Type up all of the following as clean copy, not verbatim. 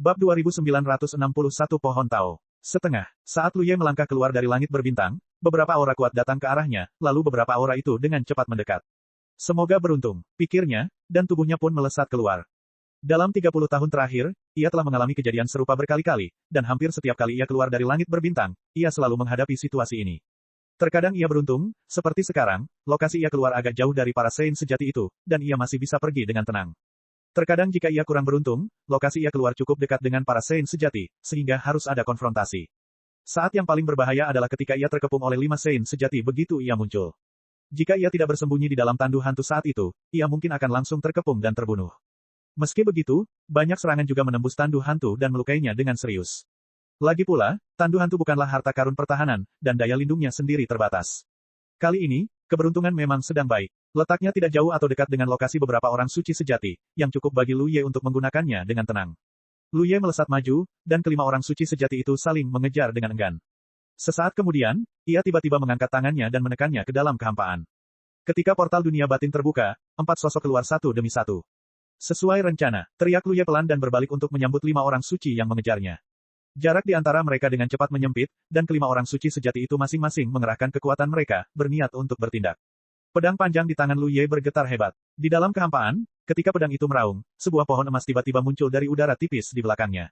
Bab 2961 Pohon Tao. Setengah, saat Lu Ye melangkah keluar dari langit berbintang, beberapa aura kuat datang ke arahnya, lalu beberapa aura itu dengan cepat mendekat. Semoga beruntung, pikirnya, dan tubuhnya pun melesat keluar. Dalam 30 tahun terakhir, ia telah mengalami kejadian serupa berkali-kali, dan hampir setiap kali ia keluar dari langit berbintang, ia selalu menghadapi situasi ini. Terkadang ia beruntung, seperti sekarang, lokasi ia keluar agak jauh dari para Saint sejati itu, dan ia masih bisa pergi dengan tenang. Terkadang jika ia kurang beruntung, lokasi ia keluar cukup dekat dengan para Saint sejati, sehingga harus ada konfrontasi. Saat yang paling berbahaya adalah ketika ia terkepung oleh 5 Saint sejati begitu ia muncul. Jika ia tidak bersembunyi di dalam tandu hantu saat itu, ia mungkin akan langsung terkepung dan terbunuh. Meski begitu, banyak serangan juga menembus tandu hantu dan melukainya dengan serius. Lagi pula, tandu hantu bukanlah harta karun pertahanan, dan daya lindungnya sendiri terbatas. Kali ini, keberuntungan memang sedang baik. Letaknya tidak jauh atau dekat dengan lokasi beberapa orang suci sejati, yang cukup bagi Lu Ye untuk menggunakannya dengan tenang. Lu Ye melesat maju, dan kelima orang suci sejati itu saling mengejar dengan enggan. Sesaat kemudian, ia tiba-tiba mengangkat tangannya dan menekannya ke dalam kehampaan. Ketika portal dunia batin terbuka, 4 sosok keluar satu demi satu. Sesuai rencana, teriak Lu Ye pelan dan berbalik untuk menyambut 5 orang suci yang mengejarnya. Jarak di antara mereka dengan cepat menyempit, dan kelima orang suci sejati itu masing-masing mengerahkan kekuatan mereka, berniat untuk bertindak. Pedang panjang di tangan Lu Ye bergetar hebat. Di dalam kehampaan, ketika pedang itu meraung, sebuah pohon emas tiba-tiba muncul dari udara tipis di belakangnya.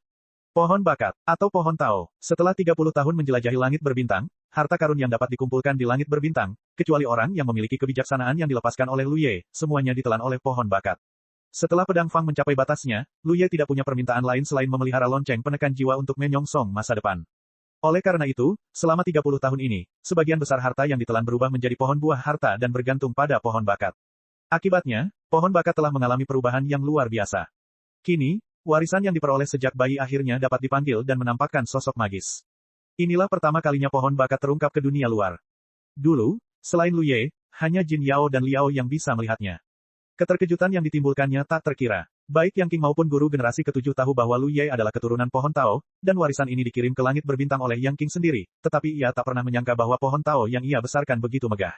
Pohon bakat, atau pohon Tao. Setelah 30 tahun menjelajahi langit berbintang, harta karun yang dapat dikumpulkan di langit berbintang, kecuali orang yang memiliki kebijaksanaan yang dilepaskan oleh Lu Ye, semuanya ditelan oleh pohon bakat. Setelah pedang Fang mencapai batasnya, Lu Ye tidak punya permintaan lain selain memelihara lonceng penekan jiwa untuk menyongsong masa depan. Oleh karena itu, selama 30 tahun ini, sebagian besar harta yang ditelan berubah menjadi pohon buah harta dan bergantung pada pohon bakat. Akibatnya, pohon bakat telah mengalami perubahan yang luar biasa. Kini, warisan yang diperoleh sejak bayi akhirnya dapat dipanggil dan menampakkan sosok magis. Inilah pertama kalinya pohon bakat terungkap ke dunia luar. Dulu, selain Lu Ye, hanya Jin Yao dan Liao yang bisa melihatnya. Keterkejutan yang ditimbulkannya tak terkira. Baik Yang King maupun guru generasi ke-7 tahu bahwa Lu Ye adalah keturunan pohon Tao, dan warisan ini dikirim ke langit berbintang oleh Yang King sendiri, tetapi ia tak pernah menyangka bahwa pohon Tao yang ia besarkan begitu megah.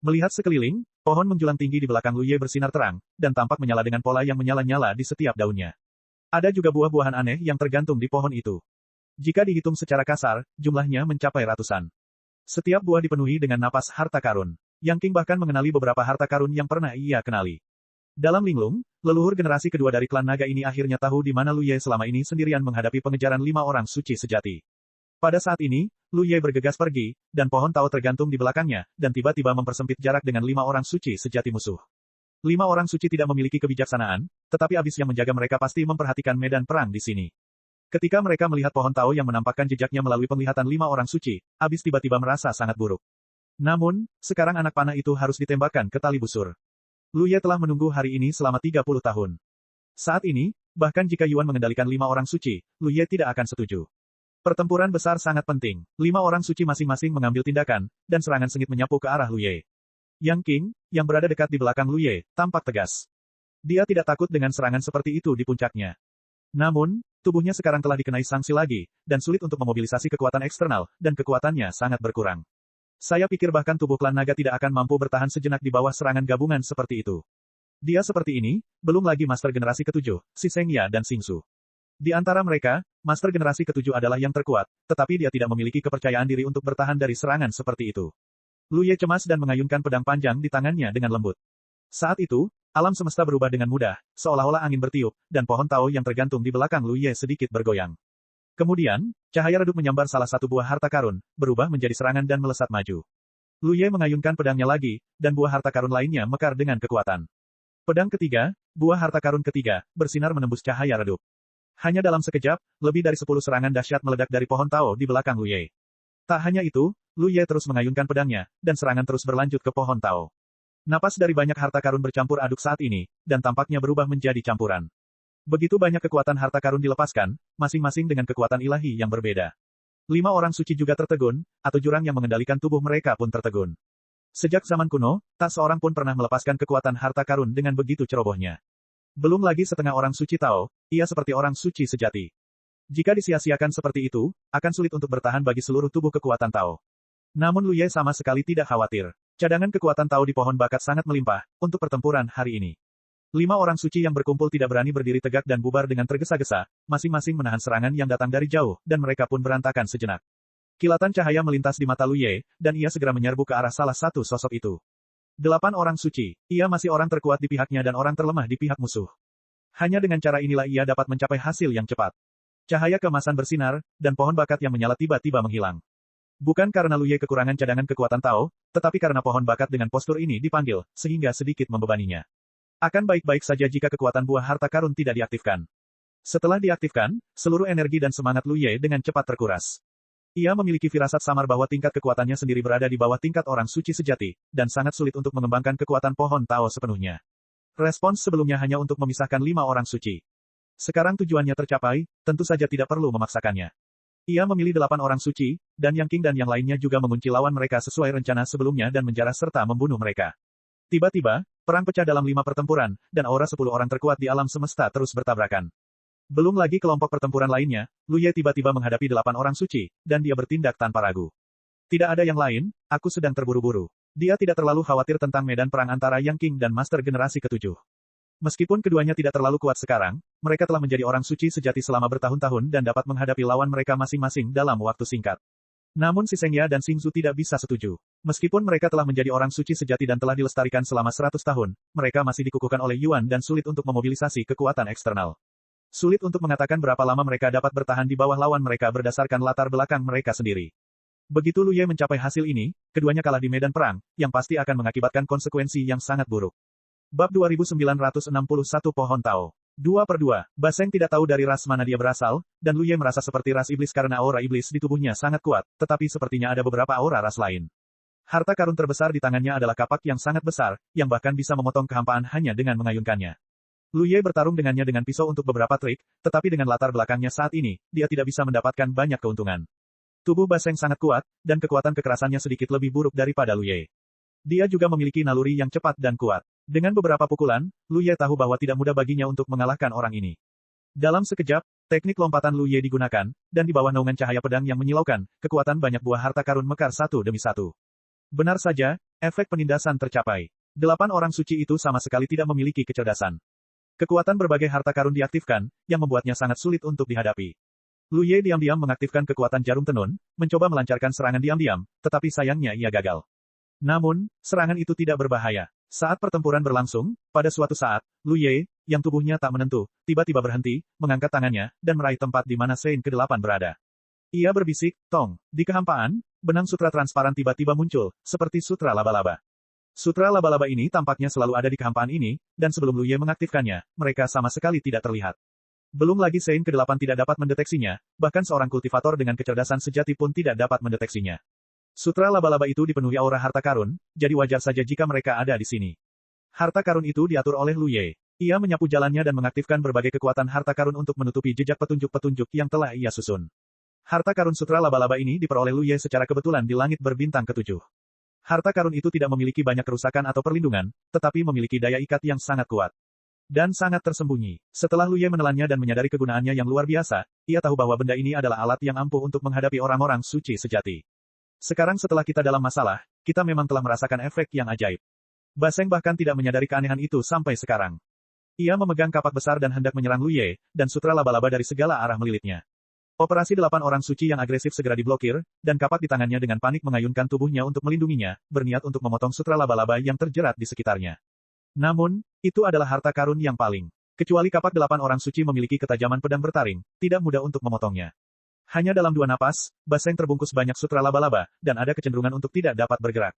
Melihat sekeliling, pohon menjulang tinggi di belakang Lu Ye bersinar terang, dan tampak menyala dengan pola yang menyala-nyala di setiap daunnya. Ada juga buah-buahan aneh yang tergantung di pohon itu. Jika dihitung secara kasar, jumlahnya mencapai ratusan. Setiap buah dipenuhi dengan napas harta karun. Yang King bahkan mengenali beberapa harta karun yang pernah ia kenali. Dalam linglung, leluhur generasi kedua dari klan naga ini akhirnya tahu di mana Lu Ye selama ini sendirian menghadapi pengejaran 5 orang suci sejati. Pada saat ini, Lu Ye bergegas pergi, dan pohon Tao tergantung di belakangnya, dan tiba-tiba mempersempit jarak dengan 5 orang suci sejati musuh. 5 orang suci tidak memiliki kebijaksanaan, tetapi abis yang menjaga mereka pasti memperhatikan medan perang di sini. Ketika mereka melihat pohon Tao yang menampakkan jejaknya melalui penglihatan 5 orang suci, abis tiba-tiba merasa sangat buruk. Namun, sekarang anak panah itu harus ditembakkan ke tali busur. Lu Ye telah menunggu hari ini selama 30 tahun. Saat ini, bahkan jika Yuan mengendalikan 5 orang suci, Lu Ye tidak akan setuju. Pertempuran besar sangat penting. 5 orang suci masing-masing mengambil tindakan, dan serangan sengit menyapu ke arah Lu Ye. Yang King, yang berada dekat di belakang Lu Ye, tampak tegas. Dia tidak takut dengan serangan seperti itu di puncaknya. Namun, tubuhnya sekarang telah dikenai sanksi lagi, dan sulit untuk memobilisasi kekuatan eksternal, dan kekuatannya sangat berkurang. Saya pikir bahkan tubuh klan naga tidak akan mampu bertahan sejenak di bawah serangan gabungan seperti itu. Dia seperti ini, belum lagi master generasi ke-7, si Seng Ya dan Xing Su. Di antara mereka, master generasi ke-7 adalah yang terkuat, tetapi dia tidak memiliki kepercayaan diri untuk bertahan dari serangan seperti itu. Lu Ye cemas dan mengayunkan pedang panjang di tangannya dengan lembut. Saat itu, alam semesta berubah dengan mudah, seolah-olah angin bertiup, dan pohon Tao yang tergantung di belakang Lu Ye sedikit bergoyang. Kemudian, cahaya redup menyambar salah satu buah harta karun, berubah menjadi serangan dan melesat maju. Lu Ye mengayunkan pedangnya lagi, dan buah harta karun lainnya mekar dengan kekuatan. Pedang ketiga, buah harta karun ketiga, bersinar menembus cahaya redup. Hanya dalam sekejap, lebih dari 10 serangan dahsyat meledak dari pohon Tao di belakang Lu Ye. Tak hanya itu, Lu Ye terus mengayunkan pedangnya, dan serangan terus berlanjut ke pohon Tao. Napas dari banyak harta karun bercampur aduk saat ini, dan tampaknya berubah menjadi campuran. Begitu banyak kekuatan harta karun dilepaskan, masing-masing dengan kekuatan ilahi yang berbeda. 5 orang suci juga tertegun, atau jurang yang mengendalikan tubuh mereka pun tertegun. Sejak zaman kuno, tak seorang pun pernah melepaskan kekuatan harta karun dengan begitu cerobohnya. Belum lagi setengah orang suci Tao, ia seperti orang suci sejati. Jika disia-siakan seperti itu, akan sulit untuk bertahan bagi seluruh tubuh kekuatan Tao. Namun Lu Ye sama sekali tidak khawatir. Cadangan kekuatan Tao di pohon bakat sangat melimpah, untuk pertempuran hari ini. 5 orang suci yang berkumpul tidak berani berdiri tegak dan bubar dengan tergesa-gesa, masing-masing menahan serangan yang datang dari jauh, dan mereka pun berantakan sejenak. Kilatan cahaya melintas di mata Lu Ye, dan ia segera menyerbu ke arah salah satu sosok itu. 8 orang suci. Ia masih orang terkuat di pihaknya dan orang terlemah di pihak musuh. Hanya dengan cara inilah ia dapat mencapai hasil yang cepat. Cahaya keemasan bersinar, dan pohon bakat yang menyala tiba-tiba menghilang. Bukan karena Lu Ye kekurangan cadangan kekuatan Tao, tetapi karena pohon bakat dengan postur ini dipanggil, sehingga sedikit membebaninya. Akan baik-baik saja jika kekuatan buah harta karun tidak diaktifkan. Setelah diaktifkan, seluruh energi dan semangat Lu Ye dengan cepat terkuras. Ia memiliki firasat samar bahwa tingkat kekuatannya sendiri berada di bawah tingkat orang suci sejati, dan sangat sulit untuk mengembangkan kekuatan pohon Tao sepenuhnya. Respons sebelumnya hanya untuk memisahkan 5 orang suci. Sekarang tujuannya tercapai, tentu saja tidak perlu memaksakannya. Ia memilih 8 orang suci, dan Yang King dan yang lainnya juga mengunci lawan mereka sesuai rencana sebelumnya dan menjarah serta membunuh mereka. Tiba-tiba, perang pecah dalam 5 pertempuran, dan aura 10 orang terkuat di alam semesta terus bertabrakan. Belum lagi kelompok pertempuran lainnya, Lu Ye tiba-tiba menghadapi 8 orang suci, dan dia bertindak tanpa ragu. Tidak ada yang lain, aku sedang terburu-buru. Dia tidak terlalu khawatir tentang medan perang antara Yang King dan Master Generasi ke-7. Meskipun keduanya tidak terlalu kuat sekarang, mereka telah menjadi orang suci sejati selama bertahun-tahun dan dapat menghadapi lawan mereka masing-masing dalam waktu singkat. Namun si Sengya dan Xingzu tidak bisa setuju. Meskipun mereka telah menjadi orang suci sejati dan telah dilestarikan selama 100 tahun, mereka masih dikukuhkan oleh Yuan dan sulit untuk memobilisasi kekuatan eksternal. Sulit untuk mengatakan berapa lama mereka dapat bertahan di bawah lawan mereka berdasarkan latar belakang mereka sendiri. Begitu Lu Ye mencapai hasil ini, keduanya kalah di medan perang, yang pasti akan mengakibatkan konsekuensi yang sangat buruk. Bab 2961 Pohon Tao 2/2. Baseng tidak tahu dari ras mana dia berasal, dan Lu Ye merasa seperti ras iblis karena aura iblis di tubuhnya sangat kuat, tetapi sepertinya ada beberapa aura ras lain. Harta karun terbesar di tangannya adalah kapak yang sangat besar, yang bahkan bisa memotong kehampaan hanya dengan mengayunkannya. Lu Ye bertarung dengannya dengan pisau untuk beberapa trik, tetapi dengan latar belakangnya saat ini, dia tidak bisa mendapatkan banyak keuntungan. Tubuh Baseng sangat kuat, dan kekuatan kekerasannya sedikit lebih buruk daripada Lu Ye. Dia juga memiliki naluri yang cepat dan kuat. Dengan beberapa pukulan, Lu Ye tahu bahwa tidak mudah baginya untuk mengalahkan orang ini. Dalam sekejap, teknik lompatan Lu Ye digunakan, dan di bawah naungan cahaya pedang yang menyilaukan, kekuatan banyak buah harta karun mekar satu demi satu. Benar saja, efek penindasan tercapai. 8 orang suci itu sama sekali tidak memiliki kecerdasan. Kekuatan berbagai harta karun diaktifkan, yang membuatnya sangat sulit untuk dihadapi. Lu Ye diam-diam mengaktifkan kekuatan jarum tenun, mencoba melancarkan serangan diam-diam, tetapi sayangnya ia gagal. Namun, serangan itu tidak berbahaya. Saat pertempuran berlangsung, pada suatu saat, Lu Ye, yang tubuhnya tak menentu, tiba-tiba berhenti, mengangkat tangannya, dan meraih tempat di mana Sein ke-8 berada. Ia berbisik, "Tong." Di kehampaan, benang sutra transparan tiba-tiba muncul, seperti sutra laba-laba. Sutra laba-laba ini tampaknya selalu ada di kehampaan ini, dan sebelum Lu Ye mengaktifkannya, mereka sama sekali tidak terlihat. Belum lagi Sein ke-8 tidak dapat mendeteksinya, bahkan seorang kultivator dengan kecerdasan sejati pun tidak dapat mendeteksinya. Sutra laba-laba itu dipenuhi aura harta karun, jadi wajar saja jika mereka ada di sini. Harta karun itu diatur oleh Lu Ye. Ia menyapu jalannya dan mengaktifkan berbagai kekuatan harta karun untuk menutupi jejak petunjuk-petunjuk yang telah ia susun. Harta karun sutra laba-laba ini diperoleh Lu Ye secara kebetulan di langit berbintang ke-7. Harta karun itu tidak memiliki banyak kerusakan atau perlindungan, tetapi memiliki daya ikat yang sangat kuat. Dan sangat tersembunyi. Setelah Lu Ye menelannya dan menyadari kegunaannya yang luar biasa, ia tahu bahwa benda ini adalah alat yang ampuh untuk menghadapi orang-orang suci sejati. Sekarang setelah kita dalam masalah, kita memang telah merasakan efek yang ajaib. Baseng bahkan tidak menyadari keanehan itu sampai sekarang. Ia memegang kapak besar dan hendak menyerang Lu Ye, dan sutra laba-laba dari segala arah melilitnya. Operasi 8 orang suci yang agresif segera diblokir, dan kapak di tangannya dengan panik mengayunkan tubuhnya untuk melindunginya, berniat untuk memotong sutra laba-laba yang terjerat di sekitarnya. Namun, itu adalah harta karun yang paling. Kecuali kapak 8 orang suci memiliki ketajaman pedang bertaring, tidak mudah untuk memotongnya. Hanya dalam 2 napas, Baseng terbungkus banyak sutra laba-laba, dan ada kecenderungan untuk tidak dapat bergerak.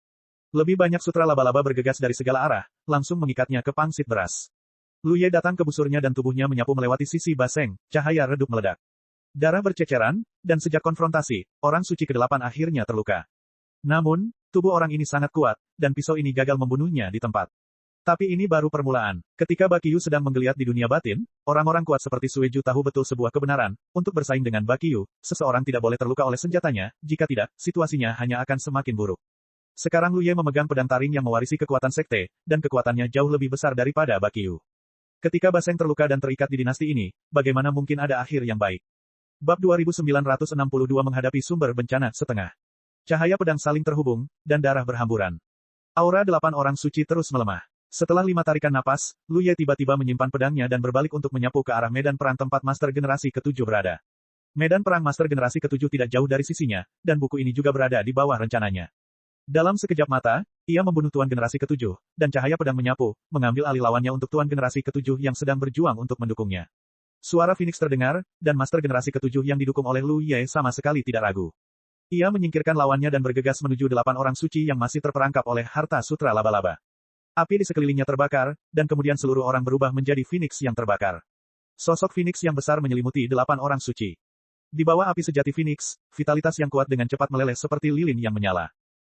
Lebih banyak sutra laba-laba bergegas dari segala arah, langsung mengikatnya ke pangsit beras. Lu Ye datang ke busurnya dan tubuhnya menyapu melewati sisi Baseng, cahaya redup meledak. Darah berceceran, dan sejak konfrontasi, orang suci ke-8 akhirnya terluka. Namun, tubuh orang ini sangat kuat, dan pisau ini gagal membunuhnya di tempat. Tapi ini baru permulaan. Ketika Bakyu sedang menggeliat di dunia batin, orang-orang kuat seperti Sueju tahu betul sebuah kebenaran, untuk bersaing dengan Bakyu, seseorang tidak boleh terluka oleh senjatanya, jika tidak, situasinya hanya akan semakin buruk. Sekarang Lu Ye memegang pedang taring yang mewarisi kekuatan sekte, dan kekuatannya jauh lebih besar daripada Bakyu. Ketika Baseng terluka dan terikat di dinasti ini, bagaimana mungkin ada akhir yang baik? Bab 2962 menghadapi sumber bencana setengah. Cahaya pedang saling terhubung, dan darah berhamburan. Aura 8 orang suci terus melemah. Setelah 5 tarikan napas, Lu Ye tiba-tiba menyimpan pedangnya dan berbalik untuk menyapu ke arah medan perang tempat Master Generasi ke-7 berada. Medan perang Master Generasi ke-7 tidak jauh dari sisinya, dan buku ini juga berada di bawah rencananya. Dalam sekejap mata, ia membunuh Tuan Generasi ke-7, dan cahaya pedang menyapu, mengambil alih lawannya untuk Tuan Generasi ke-7 yang sedang berjuang untuk mendukungnya. Suara Phoenix terdengar, dan Master Generasi ke-7 yang didukung oleh Lu Ye sama sekali tidak ragu. Ia menyingkirkan lawannya dan bergegas menuju 8 orang suci yang masih terperangkap oleh harta sutra laba-laba. Api di sekelilingnya terbakar, dan kemudian seluruh orang berubah menjadi Phoenix yang terbakar. Sosok Phoenix yang besar menyelimuti 8 orang suci. Di bawah api sejati Phoenix, vitalitas yang kuat dengan cepat meleleh seperti lilin yang menyala.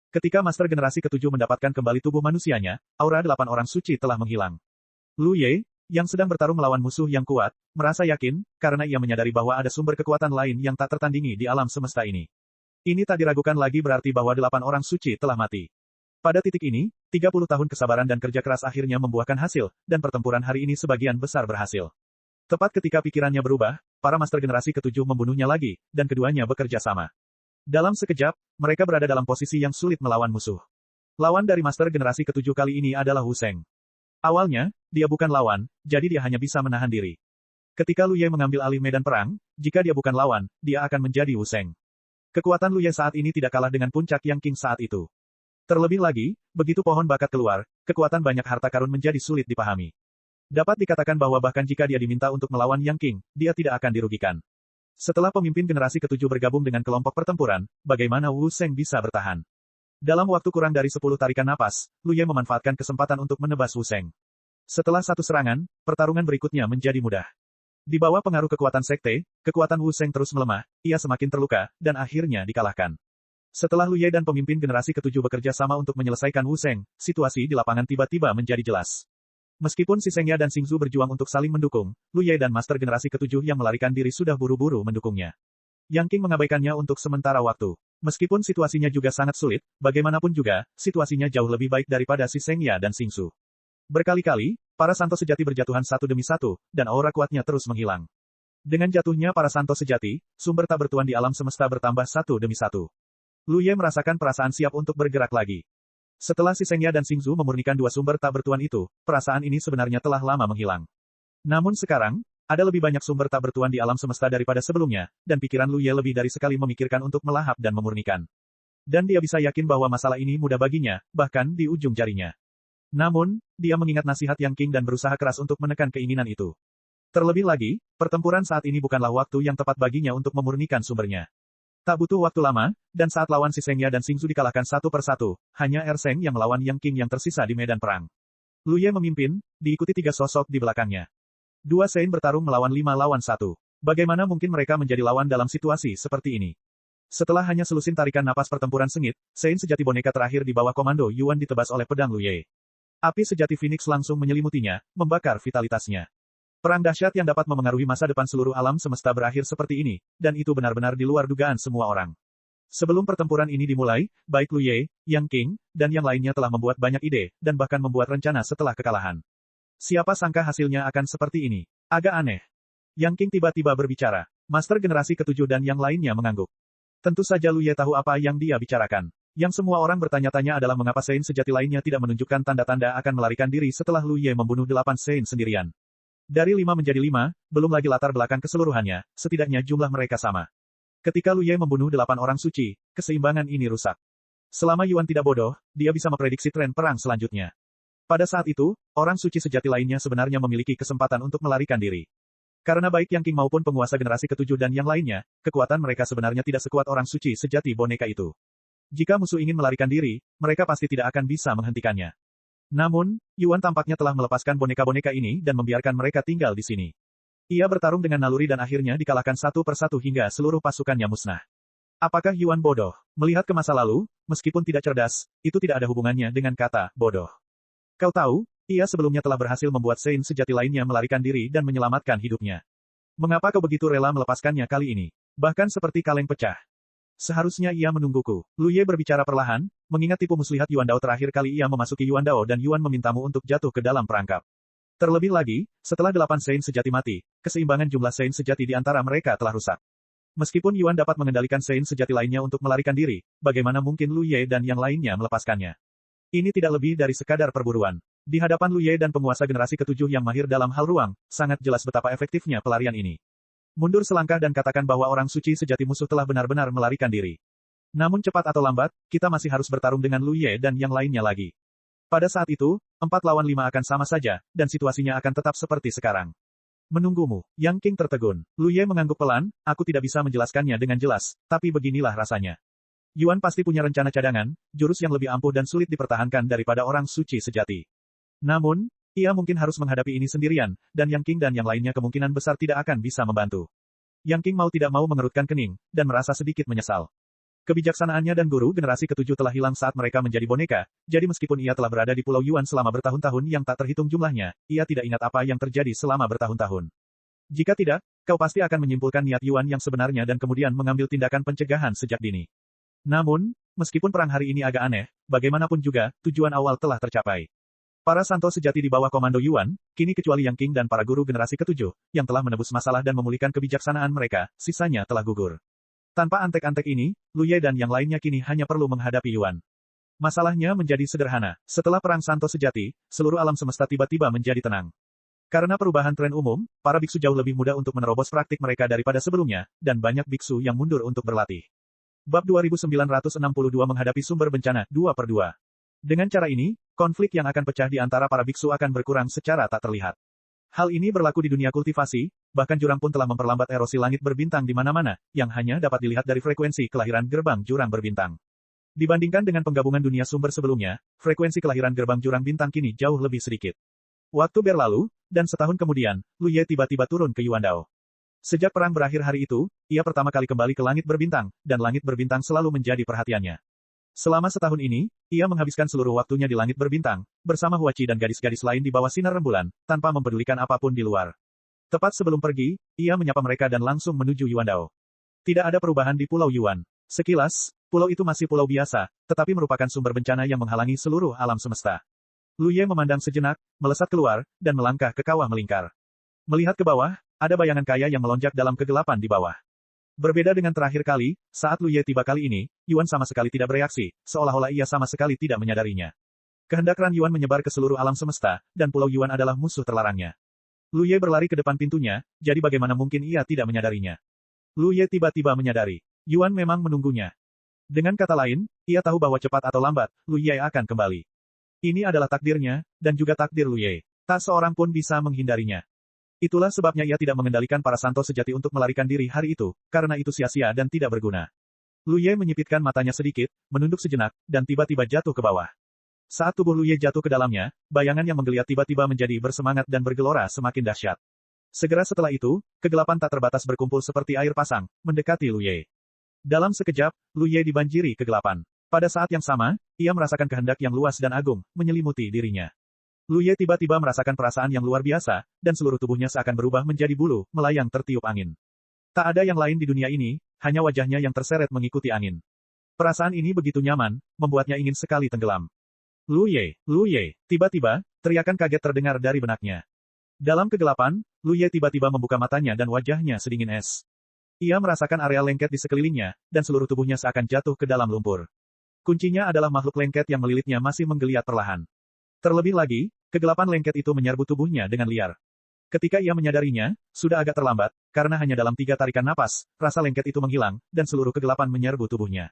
Ketika Master Generasi ke-7 mendapatkan kembali tubuh manusianya, aura 8 orang suci telah menghilang. Lu Ye, yang sedang bertarung melawan musuh yang kuat, merasa yakin, karena ia menyadari bahwa ada sumber kekuatan lain yang tak tertandingi di alam semesta ini. Ini tak diragukan lagi berarti bahwa 8 orang suci telah mati. Pada titik ini, 30 tahun kesabaran dan kerja keras akhirnya membuahkan hasil, dan pertempuran hari ini sebagian besar berhasil. Tepat ketika pikirannya berubah, para Master Generasi ke-7 membunuhnya lagi, dan keduanya bekerja sama. Dalam sekejap, mereka berada dalam posisi yang sulit melawan musuh. Lawan dari Master Generasi ke-7 kali ini adalah Wu Sheng. Awalnya, dia bukan lawan, jadi dia hanya bisa menahan diri. Ketika Lu Ye mengambil alih medan perang, jika dia bukan lawan, dia akan menjadi Wu Sheng. Kekuatan Lu Ye saat ini tidak kalah dengan puncak Yang King saat itu. Terlebih lagi, begitu pohon bakat keluar, kekuatan banyak harta karun menjadi sulit dipahami. Dapat dikatakan bahwa bahkan jika dia diminta untuk melawan Yang King, dia tidak akan dirugikan. Setelah pemimpin generasi ke-7 bergabung dengan kelompok pertempuran, bagaimana Wu Sheng bisa bertahan? Dalam waktu kurang dari 10 tarikan napas, Lu Ye memanfaatkan kesempatan untuk menebas Wu Sheng. Setelah satu serangan, pertarungan berikutnya menjadi mudah. Di bawah pengaruh kekuatan sekte, kekuatan Wu Sheng terus melemah, ia semakin terluka, dan akhirnya dikalahkan. Setelah Lu Ye dan pemimpin generasi ke-7 bekerja sama untuk menyelesaikan Wu Sheng, situasi di lapangan tiba-tiba menjadi jelas. Meskipun Si Shengya dan Xingzu berjuang untuk saling mendukung, Lu Ye dan Master Generasi ke-7 yang melarikan diri sudah buru-buru mendukungnya. Yang King mengabaikannya untuk sementara waktu. Meskipun situasinya juga sangat sulit, bagaimanapun juga, situasinya jauh lebih baik daripada Si Shengya dan Xingzu. Berkali-kali, para santo sejati berjatuhan satu demi satu, dan aura kuatnya terus menghilang. Dengan jatuhnya para santo sejati, sumber tak bertuan di alam semesta bertambah satu demi satu. Lu Ye merasakan perasaan siap untuk bergerak lagi. Setelah Si Shengya dan Xingzu memurnikan dua sumber tak bertuan itu, perasaan ini sebenarnya telah lama menghilang. Namun sekarang, ada lebih banyak sumber tak bertuan di alam semesta daripada sebelumnya, dan pikiran Lu Ye lebih dari sekali memikirkan untuk melahap dan memurnikan. Dan dia bisa yakin bahwa masalah ini mudah baginya, bahkan di ujung jarinya. Namun, dia mengingat nasihat Yang King dan berusaha keras untuk menekan keinginan itu. Terlebih lagi, pertempuran saat ini bukanlah waktu yang tepat baginya untuk memurnikan sumbernya. Tak butuh waktu lama, dan saat lawan Si Shengya dan Xingzu dikalahkan satu persatu, hanya Sheng yang melawan Yang King yang tersisa di medan perang. Lu Ye memimpin, diikuti 3 sosok di belakangnya. 2 Sein bertarung melawan 5 lawan 1. Bagaimana mungkin mereka menjadi lawan dalam situasi seperti ini? Setelah hanya selusin tarikan napas pertempuran sengit, Sein sejati boneka terakhir di bawah komando Yuan ditebas oleh pedang Lu Ye. Api sejati Phoenix langsung menyelimutinya, membakar vitalitasnya. Perang dahsyat yang dapat memengaruhi masa depan seluruh alam semesta berakhir seperti ini, dan itu benar-benar di luar dugaan semua orang. Sebelum pertempuran ini dimulai, baik Lu Ye, Yang King, dan yang lainnya telah membuat banyak ide, dan bahkan membuat rencana setelah kekalahan. Siapa sangka hasilnya akan seperti ini? Agak aneh. Yang King tiba-tiba berbicara. Master generasi ke-7 dan yang lainnya mengangguk. Tentu saja Lu Ye tahu apa yang dia bicarakan. Yang semua orang bertanya-tanya adalah mengapa Sein sejati lainnya tidak menunjukkan tanda-tanda akan melarikan diri setelah Lu Ye membunuh 8 Sein sendirian. Dari 5 menjadi 5, belum lagi latar belakang keseluruhannya, setidaknya jumlah mereka sama. Ketika Lu Ye membunuh 8 orang suci, keseimbangan ini rusak. Selama Yuan tidak bodoh, dia bisa memprediksi tren perang selanjutnya. Pada saat itu, orang suci sejati lainnya sebenarnya memiliki kesempatan untuk melarikan diri. Karena baik Yang King maupun penguasa generasi ke-7 dan yang lainnya, kekuatan mereka sebenarnya tidak sekuat orang suci sejati boneka itu. Jika musuh ingin melarikan diri, mereka pasti tidak akan bisa menghentikannya. Namun, Yuan tampaknya telah melepaskan boneka-boneka ini dan membiarkan mereka tinggal di sini. Ia bertarung dengan naluri dan akhirnya dikalahkan satu persatu hingga seluruh pasukannya musnah. Apakah Yuan bodoh? Melihat ke masa lalu, meskipun tidak cerdas, itu tidak ada hubungannya dengan kata bodoh. Kau tahu, ia sebelumnya telah berhasil membuat Sein sejati lainnya melarikan diri dan menyelamatkan hidupnya. Mengapa kau begitu rela melepaskannya kali ini? Bahkan seperti kaleng pecah. Seharusnya ia menungguku. Lu Ye berbicara perlahan, mengingat tipu muslihat Yuan Dao terakhir kali ia memasuki Yuan Dao dan Yuan memintamu untuk jatuh ke dalam perangkap. Terlebih lagi, setelah 8 Sein sejati mati, keseimbangan jumlah Sein sejati di antara mereka telah rusak. Meskipun Yuan dapat mengendalikan Sein sejati lainnya untuk melarikan diri, bagaimana mungkin Lu Ye dan yang lainnya melepaskannya? Ini tidak lebih dari sekadar perburuan. Di hadapan Lu Ye dan penguasa generasi ketujuh yang mahir dalam hal ruang, sangat jelas betapa efektifnya pelarian ini. Mundur selangkah dan katakan bahwa orang suci sejati musuh telah benar-benar melarikan diri. Namun cepat atau lambat, kita masih harus bertarung dengan Lu Ye dan yang lainnya lagi. Pada saat itu, 4 lawan 5 akan sama saja, dan situasinya akan tetap seperti sekarang. Menunggumu, Yang King tertegun. Lu Ye mengangguk pelan, aku tidak bisa menjelaskannya dengan jelas, tapi beginilah rasanya. Yuan pasti punya rencana cadangan, jurus yang lebih ampuh dan sulit dipertahankan daripada orang suci sejati. Namun, ia mungkin harus menghadapi ini sendirian, dan Yang King dan yang lainnya kemungkinan besar tidak akan bisa membantu. Yang King mau tidak mau mengerutkan kening, dan merasa sedikit menyesal. Kebijaksanaannya dan guru generasi ketujuh telah hilang saat mereka menjadi boneka, jadi meskipun ia telah berada di Pulau Yuan selama bertahun-tahun yang tak terhitung jumlahnya, ia tidak ingat apa yang terjadi selama bertahun-tahun. Jika tidak, kau pasti akan menyimpulkan niat Yuan yang sebenarnya dan kemudian mengambil tindakan pencegahan sejak dini. Namun, meskipun perang hari ini agak aneh, bagaimanapun juga, tujuan awal telah tercapai. Para santo sejati di bawah komando Yuan, kini kecuali Yang King dan para guru generasi ketujuh, yang telah menebus masalah dan memulihkan kebijaksanaan mereka, sisanya telah gugur. Tanpa antek-antek ini, Lu Ye dan yang lainnya kini hanya perlu menghadapi Yuan. Masalahnya menjadi sederhana. Setelah perang santo sejati, seluruh alam semesta tiba-tiba menjadi tenang. Karena perubahan tren umum, para biksu jauh lebih mudah untuk menerobos praktik mereka daripada sebelumnya, dan banyak biksu yang mundur untuk berlatih. Bab 2962 menghadapi sumber bencana 2/2. Dengan cara ini, konflik yang akan pecah di antara para biksu akan berkurang secara tak terlihat. Hal ini berlaku di dunia kultivasi, bahkan jurang pun telah memperlambat erosi langit berbintang di mana-mana, yang hanya dapat dilihat dari frekuensi kelahiran gerbang jurang berbintang. Dibandingkan dengan penggabungan dunia sumber sebelumnya, frekuensi kelahiran gerbang jurang bintang kini jauh lebih sedikit. Waktu berlalu, dan setahun kemudian, Lu Ye tiba-tiba turun ke Yuandao. Sejak perang berakhir hari itu, ia pertama kali kembali ke langit berbintang, dan langit berbintang selalu menjadi perhatiannya. Selama setahun ini, ia menghabiskan seluruh waktunya di langit berbintang, bersama Huachi dan gadis-gadis lain di bawah sinar rembulan, tanpa mempedulikan apapun di luar. Tepat sebelum pergi, ia menyapa mereka dan langsung menuju Yuandao. Tidak ada perubahan di Pulau Yuan. Sekilas, pulau itu masih pulau biasa, tetapi merupakan sumber bencana yang menghalangi seluruh alam semesta. Lu Ye memandang sejenak, melesat keluar, dan melangkah ke kawah melingkar. Melihat ke bawah, ada bayangan kaya yang melonjak dalam kegelapan di bawah. Berbeda dengan terakhir kali, saat Lu Ye tiba kali ini, Yuan sama sekali tidak bereaksi, seolah-olah ia sama sekali tidak menyadarinya. Kehendak Ran Yuan menyebar ke seluruh alam semesta, dan Pulau Yuan adalah musuh terlarangnya. Lu Ye berlari ke depan pintunya, jadi bagaimana mungkin ia tidak menyadarinya. Lu Ye tiba-tiba menyadari. Yuan memang menunggunya. Dengan kata lain, ia tahu bahwa cepat atau lambat, Lu Ye akan kembali. Ini adalah takdirnya, dan juga takdir Lu Ye. Tak seorang pun bisa menghindarinya. Itulah sebabnya ia tidak mengendalikan para santo sejati untuk melarikan diri hari itu, karena itu sia-sia dan tidak berguna. Lu Ye menyipitkan matanya sedikit, menunduk sejenak, dan tiba-tiba jatuh ke bawah. Saat tubuh Lu Ye jatuh ke dalamnya, bayangan yang menggeliat tiba-tiba menjadi bersemangat dan bergelora semakin dahsyat. Segera setelah itu, kegelapan tak terbatas berkumpul seperti air pasang, mendekati Lu Ye. Dalam sekejap, Lu Ye dibanjiri kegelapan. Pada saat yang sama, ia merasakan kehendak yang luas dan agung, menyelimuti dirinya. Lu Ye tiba-tiba merasakan perasaan yang luar biasa, dan seluruh tubuhnya seakan berubah menjadi bulu, melayang tertiup angin. Tak ada yang lain di dunia ini, hanya wajahnya yang terseret mengikuti angin. Perasaan ini begitu nyaman, membuatnya ingin sekali tenggelam. Lu Ye, tiba-tiba, teriakan kaget terdengar dari benaknya. Dalam kegelapan, Lu Ye tiba-tiba membuka matanya dan wajahnya sedingin es. Ia merasakan area lengket di sekelilingnya, dan seluruh tubuhnya seakan jatuh ke dalam lumpur. Kuncinya adalah makhluk lengket yang melilitnya masih menggeliat perlahan. Terlebih lagi, kegelapan lengket itu menyerbu tubuhnya dengan liar. Ketika ia menyadarinya, sudah agak terlambat, karena hanya dalam 3 tarikan napas, rasa lengket itu menghilang, dan seluruh kegelapan menyerbu tubuhnya.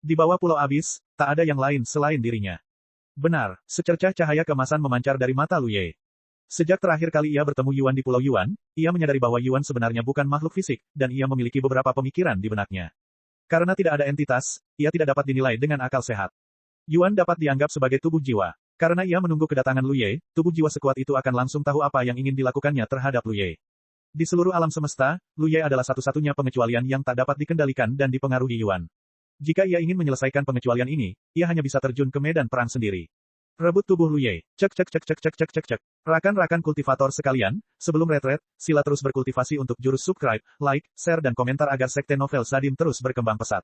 Di bawah pulau abis, tak ada yang lain selain dirinya. Benar, secercah cahaya keemasan memancar dari mata Lu Ye. Sejak terakhir kali ia bertemu Yuan di Pulau Yuan, ia menyadari bahwa Yuan sebenarnya bukan makhluk fisik, dan ia memiliki beberapa pemikiran di benaknya. Karena tidak ada entitas, ia tidak dapat dinilai dengan akal sehat. Yuan dapat dianggap sebagai tubuh jiwa. Karena ia menunggu kedatangan Lu Ye, tubuh jiwa sekuat itu akan langsung tahu apa yang ingin dilakukannya terhadap Lu Ye. Di seluruh alam semesta, Lu Ye adalah satu-satunya pengecualian yang tak dapat dikendalikan dan dipengaruhi Yuan. Jika ia ingin menyelesaikan pengecualian ini, ia hanya bisa terjun ke medan perang sendiri. Rebut tubuh Lu Ye. Cek. Rakan-rakan kultivator sekalian, sebelum retret, sila terus berkultivasi untuk jurus subscribe, like, share dan komentar agar sekte novel Sadim terus berkembang pesat.